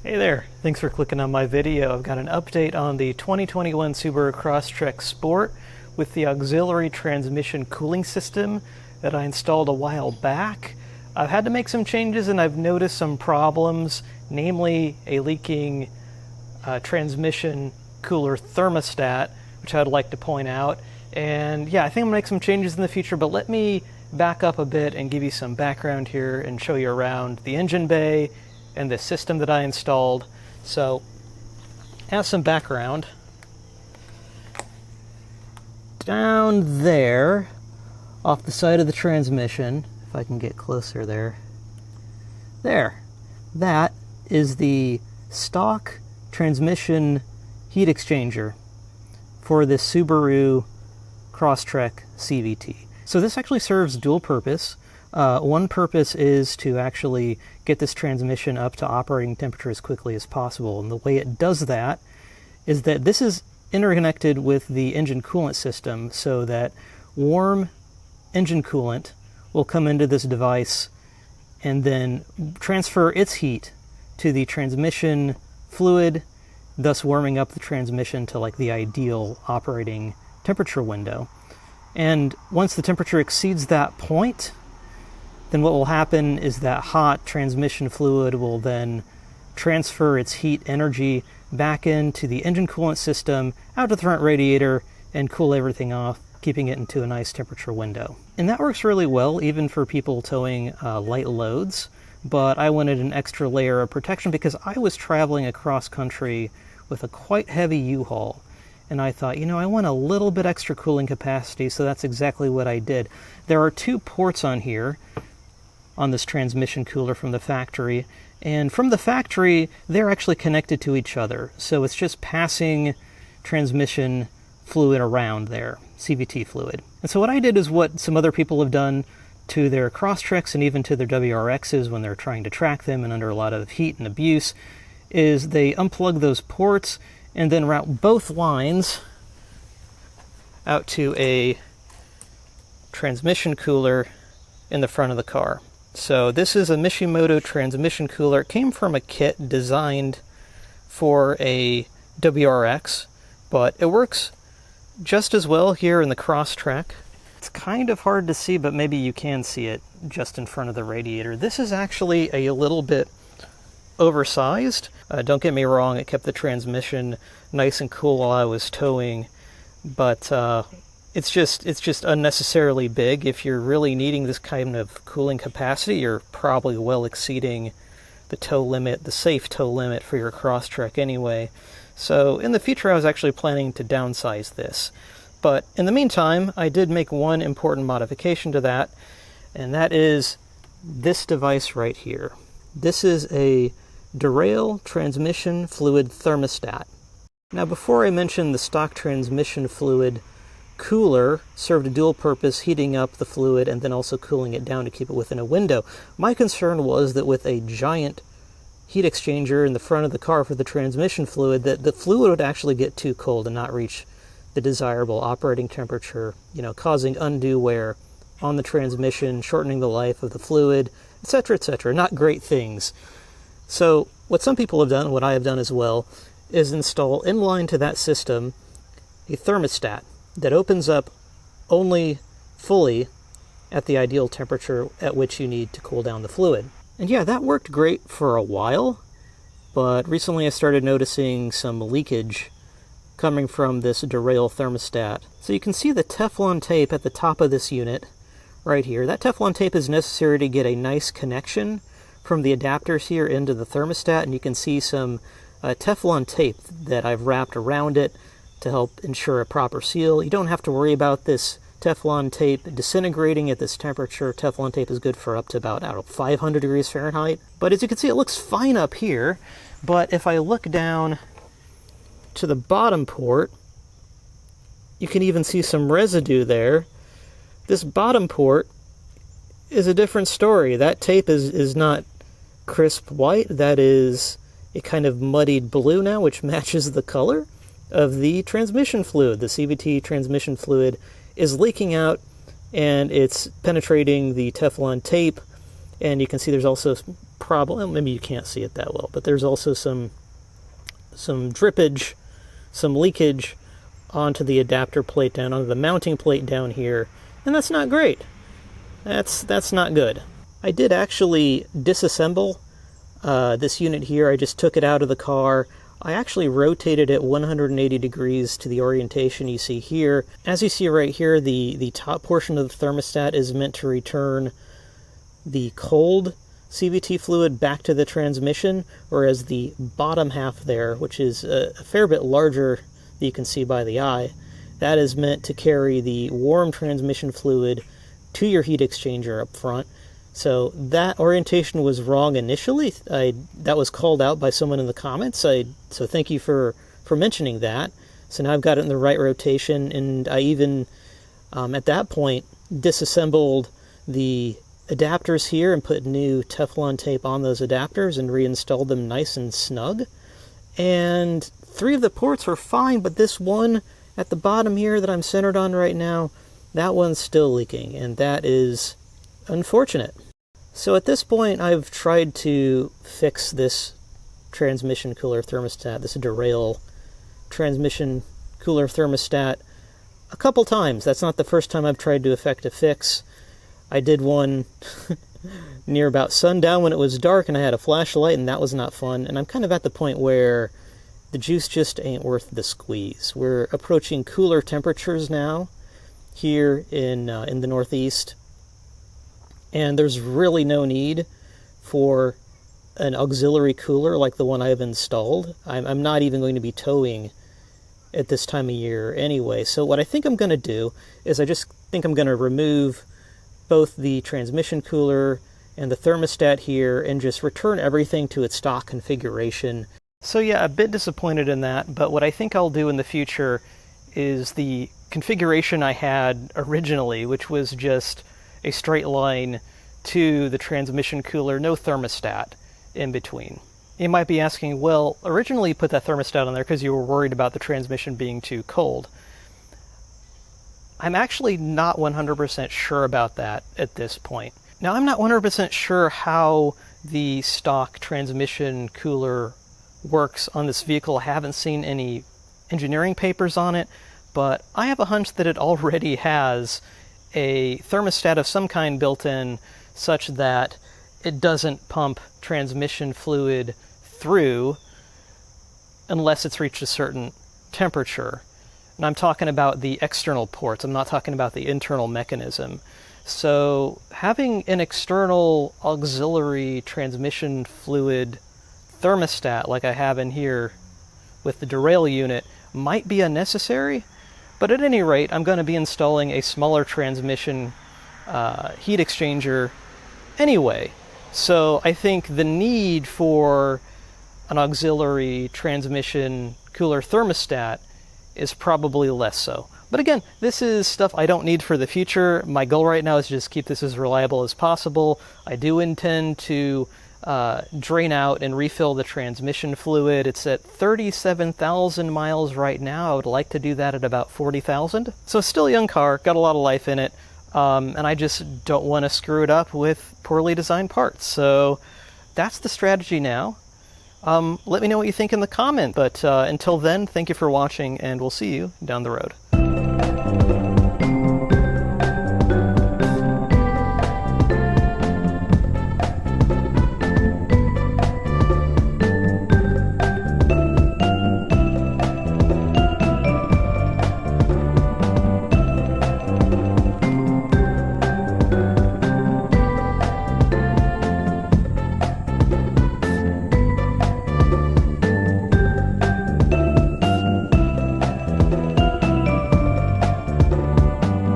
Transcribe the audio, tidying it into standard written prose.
Hey there, thanks for clicking on my video. I've got an update on the 2021 Subaru Crosstrek Sport with the auxiliary transmission cooling system that I installed a while back. I've had to make some changes and I've noticed some problems, namely a leaking transmission cooler thermostat, which I'd like to point out. And yeah, I think I'm gonna make some changes in the future, but let me back up a bit and give you some background here and show you around the engine bay and the system that I installed. So, as some background, down there, off the side of the transmission, if I can get closer there, that is the stock transmission heat exchanger for this Subaru Crosstrek CVT. So this actually serves dual purpose. One purpose is to actually get this transmission up to operating temperature as quickly as possible. And the way it does that is that this is interconnected with the engine coolant system so that warm engine coolant will come into this device and then transfer its heat to the transmission fluid, thus warming up the transmission to like the ideal operating temperature window. And once the temperature exceeds that point, then what will happen is that hot transmission fluid will then transfer its heat energy back into the engine coolant system, out to the front radiator, and cool everything off, keeping it into a nice temperature window. And that works really well even for people towing light loads, but I wanted an extra layer of protection because I was traveling across country with a quite heavy U-Haul. And I thought, I want a little bit extra cooling capacity, so that's exactly what I did. There are two ports on here, on this transmission cooler from the factory, and from the factory they're actually connected to each other, so it's just passing transmission fluid around there, CVT fluid. And so what I did is what some other people have done to their Crosstreks and even to their WRXs when they're trying to track them and under a lot of heat and abuse, is they unplug those ports and then route both lines out to a transmission cooler in the front of the car. So this is a Mishimoto transmission cooler. It came from a kit designed for a WRX, but it works just as well here in the Crosstrek. It's kind of hard to see, but maybe you can see it just in front of the radiator. This is actually a little bit oversized. Don't get me wrong, it kept the transmission nice and cool while I was towing, but it's just unnecessarily big. If you're really needing this kind of cooling capacity, you're probably well exceeding the tow limit, the safe tow limit for your Crosstrek anyway. So in the future I was actually planning to downsize this. But in the meantime, I did make one important modification to that, and that is this device right here. This is a Derale transmission fluid thermostat. Now before I mention the stock transmission fluid cooler served a dual purpose, heating up the fluid and then also cooling it down to keep it within a window. My concern was that with a giant heat exchanger in the front of the car for the transmission fluid, that the fluid would actually get too cold and not reach the desirable operating temperature, causing undue wear on the transmission, shortening the life of the fluid, etc., etc. Not great things. So what some people have done, what I have done as well, is install inline to that system a thermostat that opens up only fully at the ideal temperature at which you need to cool down the fluid. And yeah, that worked great for a while, but recently I started noticing some leakage coming from this Derale thermostat. So you can see the Teflon tape at the top of this unit right here. That Teflon tape is necessary to get a nice connection from the adapters here into the thermostat, and you can see some Teflon tape that I've wrapped around it to help ensure a proper seal. You don't have to worry about this Teflon tape disintegrating at this temperature. Teflon tape is good for up to about, 500 degrees Fahrenheit. But as you can see, it looks fine up here, but if I look down to the bottom port, you can even see some residue there. This bottom port is a different story. That tape is not crisp white. That is a kind of muddied blue now, which matches the color of the transmission fluid. The CVT transmission fluid is leaking out and it's penetrating the Teflon tape, and you can see there's also problem, maybe you can't see it that well, but there's also some drippage, some leakage onto the adapter plate down, onto the mounting plate down here, and that's not great. That's not good. I did actually disassemble this unit here. I just took it out of the car. I actually rotated it 180 degrees to the orientation you see here. As you see right here, the top portion of the thermostat is meant to return the cold CVT fluid back to the transmission, whereas the bottom half there, which is a fair bit larger than you can see by the eye, that is meant to carry the warm transmission fluid to your heat exchanger up front. So that orientation was wrong initially. That was called out by someone in the comments, so thank you for mentioning that. So now I've got it in the right rotation, and I even, at that point, disassembled the adapters here and put new Teflon tape on those adapters and reinstalled them nice and snug. And 3 of the ports were fine, but this one at the bottom here that I'm centered on right now, that one's still leaking, and that is unfortunate. So at this point, I've tried to fix this transmission cooler thermostat, this Derale transmission cooler thermostat, a couple times. That's not the first time I've tried to effect a fix. I did one near about sundown when it was dark and I had a flashlight, and that was not fun. And I'm kind of at the point where the juice just ain't worth the squeeze. We're approaching cooler temperatures now here in the Northeast, and there's really no need for an auxiliary cooler like the one I've installed. I'm not even going to be towing at this time of year anyway. So what I think I'm going to do is I just think I'm going to remove both the transmission cooler and the thermostat here and just return everything to its stock configuration. So yeah, a bit disappointed in that, but what I think I'll do in the future is the configuration I had originally, which was just a straight line to the transmission cooler, no thermostat in between. You might be asking, well, originally you put that thermostat on there because you were worried about the transmission being too cold. I'm actually not 100% sure about that at this point. Now, I'm not 100% sure how the stock transmission cooler works on this vehicle. I haven't seen any engineering papers on it, but I have a hunch that it already has a thermostat of some kind built in such that it doesn't pump transmission fluid through unless it's reached a certain temperature. And I'm talking about the external ports. I'm not talking about the internal mechanism. So having an external auxiliary transmission fluid thermostat like I have in here with the Derale unit might be unnecessary, but at any rate, I'm going to be installing a smaller transmission heat exchanger anyway. So I think the need for an auxiliary transmission cooler thermostat is probably less so. But again, this is stuff I don't need for the future. My goal right now is to just keep this as reliable as possible. I do intend to drain out and refill the transmission fluid. It's at 37,000 miles right now. I would like to do that at about 40,000. So still a young car, got a lot of life in it, and I just don't want to screw it up with poorly designed parts. So that's the strategy now. Let me know what you think in the comment, but until then, thank you for watching, and we'll see you down the road.